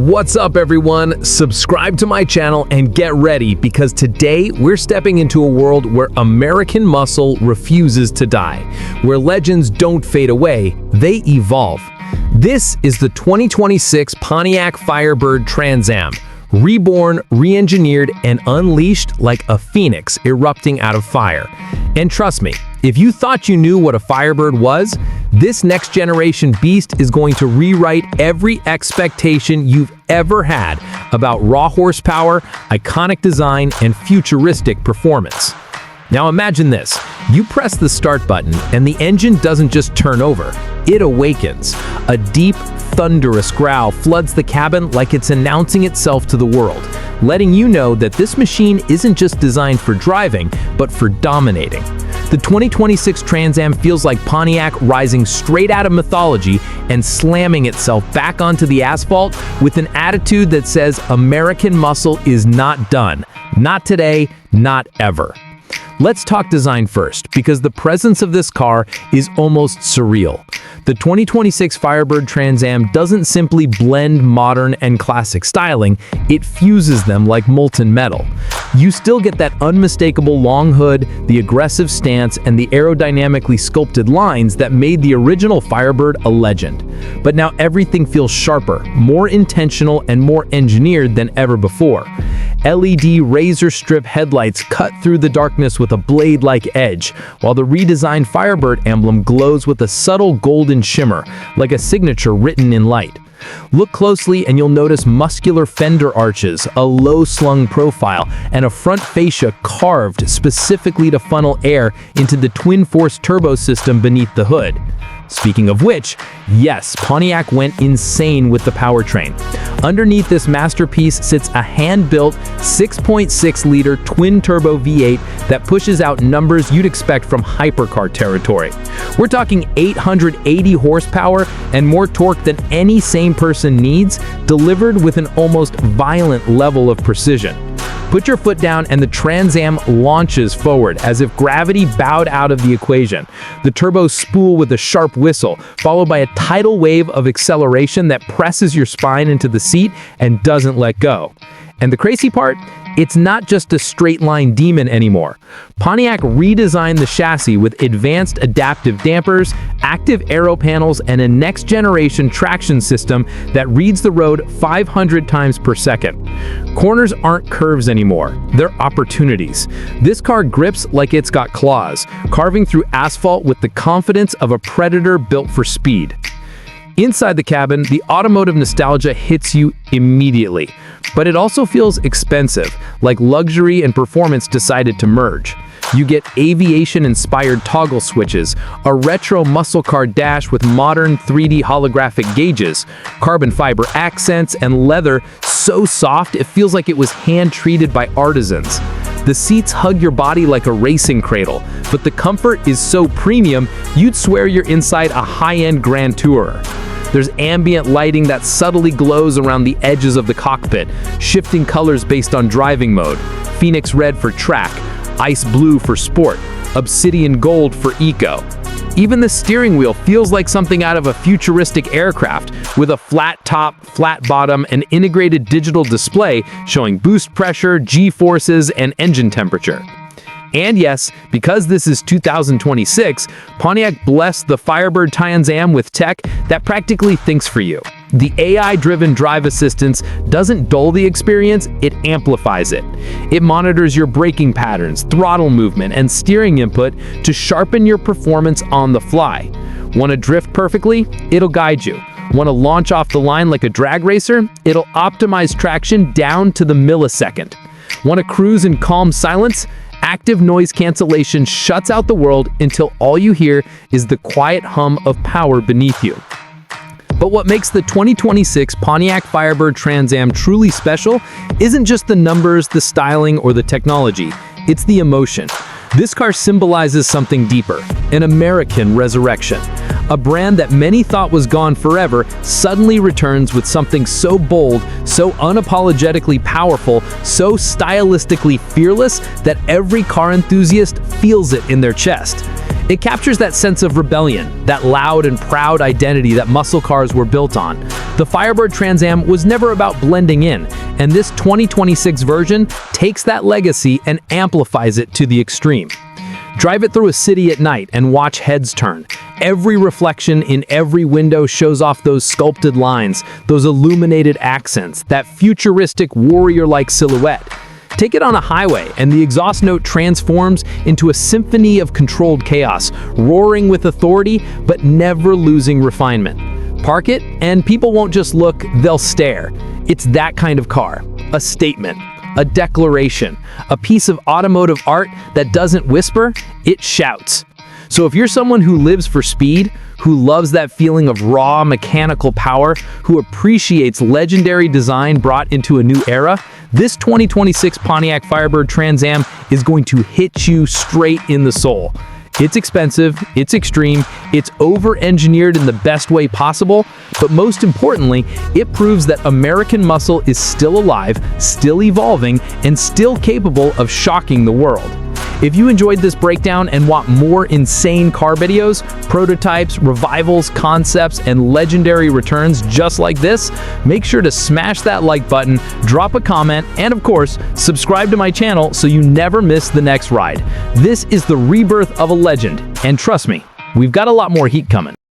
What's up, everyone? Subscribe to my channel and get ready, because today we're stepping into a world where American muscle refuses to die, where legends don't fade away, they evolve. This is the 2026 Pontiac Firebird Trans Am, reborn, re-engineered, and unleashed like a phoenix erupting out of fire. And trust me, if you thought you knew what a Firebird was, this next-generation beast is going to rewrite every expectation you've ever had about raw horsepower, iconic design, and futuristic performance. Now imagine this. You press the start button and the engine doesn't just turn over, it awakens. A deep, thunderous growl floods the cabin like it's announcing itself to the world, letting you know that this machine isn't just designed for driving, but for dominating. The 2026 Trans Am feels like Pontiac rising straight out of mythology and slamming itself back onto the asphalt with an attitude that says American muscle is not done. Not today, not ever. Let's talk design first, because the presence of this car is almost surreal. The 2026 Firebird Trans Am doesn't simply blend modern and classic styling, it fuses them like molten metal. You still get that unmistakable long hood, the aggressive stance, and the aerodynamically sculpted lines that made the original Firebird a legend. But now everything feels sharper, more intentional, and more engineered than ever before. LED razor strip headlights cut through the darkness with a blade-like edge, while the redesigned Firebird emblem glows with a subtle golden shimmer, like a signature written in light. Look closely and you'll notice muscular fender arches, a low-slung profile, and a front fascia carved specifically to funnel air into the twin-force turbo system beneath the hood. Speaking of which, yes, Pontiac went insane with the powertrain. Underneath this masterpiece sits a hand-built 6.6-liter twin-turbo V8 that pushes out numbers you'd expect from hypercar territory. We're talking 880 horsepower and more torque than any sane person needs, delivered with an almost violent level of precision. Put your foot down and the Trans Am launches forward as if gravity bowed out of the equation. The turbos spool with a sharp whistle, followed by a tidal wave of acceleration that presses your spine into the seat and doesn't let go. And the crazy part? It's not just a straight-line demon anymore. Pontiac redesigned the chassis with advanced adaptive dampers, active aero panels, and a next-generation traction system that reads the road 500 times per second. Corners aren't curves anymore, they're opportunities. This car grips like it's got claws, carving through asphalt with the confidence of a predator built for speed. Inside the cabin, the automotive nostalgia hits you immediately, but it also feels expensive, like luxury and performance decided to merge. You get aviation-inspired toggle switches, a retro muscle car dash with modern 3D holographic gauges, carbon fiber accents, and leather so soft it feels like it was hand-treated by artisans. The seats hug your body like a racing cradle, but the comfort is so premium you'd swear you're inside a high-end Grand Tourer. There's ambient lighting that subtly glows around the edges of the cockpit, shifting colors based on driving mode: Phoenix red for track, ice blue for sport, obsidian gold for eco. Even the steering wheel feels like something out of a futuristic aircraft, with a flat top, flat bottom, and integrated digital display showing boost pressure, G-forces, and engine temperature. And yes, because this is 2026, Pontiac blessed the Firebird Trans Am with tech that practically thinks for you. The AI-driven drive assistance doesn't dull the experience, it amplifies it. It monitors your braking patterns, throttle movement, and steering input to sharpen your performance on the fly. Want to drift perfectly? It'll guide you. Want to launch off the line like a drag racer? It'll optimize traction down to the millisecond. Want to cruise in calm silence? Active noise cancellation shuts out the world until all you hear is the quiet hum of power beneath you. But what makes the 2026 Pontiac Firebird Trans Am truly special isn't just the numbers, the styling, or the technology. It's the emotion. This car symbolizes something deeper, an American resurrection. A brand that many thought was gone forever suddenly returns with something so bold, so unapologetically powerful, so stylistically fearless that every car enthusiast feels it in their chest. It captures that sense of rebellion, that loud and proud identity that muscle cars were built on. The Firebird Trans Am was never about blending in, and this 2026 version takes that legacy and amplifies it to the extreme. Drive it through a city at night and watch heads turn. Every reflection in every window shows off those sculpted lines, those illuminated accents, that futuristic warrior-like silhouette. Take it on a highway, and the exhaust note transforms into a symphony of controlled chaos, roaring with authority, but never losing refinement. Park it, and people won't just look, they'll stare. It's that kind of car. A statement, a declaration, a piece of automotive art that doesn't whisper, it shouts. So if you're someone who lives for speed, who loves that feeling of raw mechanical power, who appreciates legendary design brought into a new era, this 2026 Pontiac Firebird Trans Am is going to hit you straight in the soul. It's expensive, it's extreme, it's over-engineered in the best way possible, but most importantly, it proves that American muscle is still alive, still evolving, and still capable of shocking the world. If you enjoyed this breakdown and want more insane car videos, prototypes, revivals, concepts, and legendary returns just like this, make sure to smash that like button, drop a comment, and of course, subscribe to my channel so you never miss the next ride. This is the rebirth of a legend, and trust me, we've got a lot more heat coming.